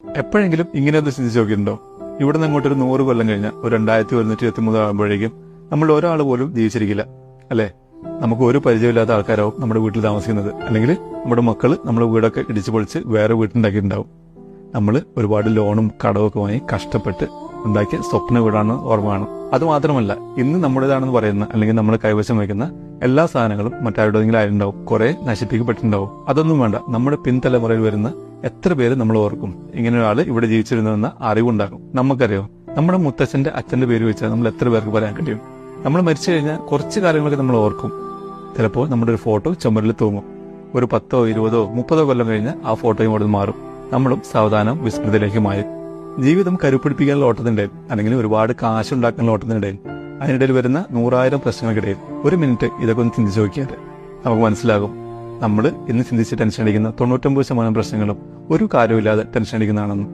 എപ്പോഴെങ്കിലും ഇങ്ങനെ ഒന്ന് ചിന്തിച്ചു നോക്കിയിട്ടുണ്ടോ? ഇവിടെ നിന്ന് അങ്ങോട്ടൊരു 100 കൊല്ലം കഴിഞ്ഞ ഒരു 2123 ആകുമ്പോഴേക്കും നമ്മൾ ഒരാൾ പോലും ജീവിച്ചിരിക്കില്ല, അല്ലെ? നമുക്ക് ഒരു പരിചയമില്ലാത്ത ആൾക്കാരാവും നമ്മുടെ വീട്ടിൽ താമസിക്കുന്നത്, അല്ലെങ്കിൽ നമ്മുടെ മക്കള് നമ്മുടെ വീടൊക്കെ ഇടിച്ചു പൊളിച്ച് വേറെ വീട്ടുണ്ടാക്കിയിട്ടുണ്ടാവും. നമ്മൾ ഒരുപാട് ലോണും കടവും ഒക്കെ വാങ്ങി കഷ്ടപ്പെട്ട് ഉണ്ടാക്കിയ സ്വപ്ന വീടാണെന്ന് ഓർമ്മ കാണും. അതുമാത്രമല്ല, ഇന്ന് നമ്മുടേതാണെന്ന് പറയുന്ന അല്ലെങ്കിൽ നമ്മൾ കൈവശം വയ്ക്കുന്ന എല്ലാ സാധനങ്ങളും മറ്റാരുടെയെങ്കിലും ആയിട്ടുണ്ടാവും, കുറെ നശിപ്പിക്കപ്പെട്ടിട്ടുണ്ടാവും. അതൊന്നും വേണ്ട, നമ്മുടെ പിൻതലമുറയിൽ വരുന്ന എത്ര പേര് നമ്മൾ ഓർക്കും ഇങ്ങനെ ഒരാൾ ഇവിടെ ജീവിച്ചിരുന്നുവെന്ന അറിവുണ്ടാകും. നമുക്കറിയോ, നമ്മുടെ മുത്തച്ഛന്റെ അച്ഛന്റെ പേര് വെച്ചാൽ നമ്മൾ എത്ര പേർക്ക് പറയാൻ കഴിയും? നമ്മൾ മരിച്ചു കഴിഞ്ഞാൽ കുറച്ച് കാര്യങ്ങളൊക്കെ നമ്മൾ ഓർക്കും. ചിലപ്പോൾ നമ്മുടെ ഒരു ഫോട്ടോ ചുമരിൽ തൂങ്ങും. ഒരു 10, 20, 30 കൊല്ലം കഴിഞ്ഞ് ആ ഫോട്ടോയും അവിടെ മാറും. നമ്മളും സാവധാനം വിസ്മൃതിയിലേക്ക് മാറും. ജീവിതം കരുപ്പിടിപ്പിക്കാനുള്ള ഓട്ടത്തിനിടയിൽ, അല്ലെങ്കിൽ ഒരുപാട് കാശുണ്ടാക്കാനുള്ള ഓട്ടത്തിനിടയിൽ, അതിനിടയിൽ വരുന്ന 100,000 പ്രശ്നങ്ങൾക്കിടയിൽ ഒരു മിനിറ്റ് ഇതൊക്കെ ഒന്ന് ചിന്തിച്ചു നോക്കിയാൽ നമുക്ക് മനസ്സിലാകും, നമ്മൾ ഇന്ന് ചിന്തിച്ച് ടെൻഷൻ അടിക്കുന്ന 99% പ്രശ്നങ്ങളും ഒരു കാര്യമില്ലാതെ ടെൻഷൻ അടിക്കുന്നതാണെന്ന്.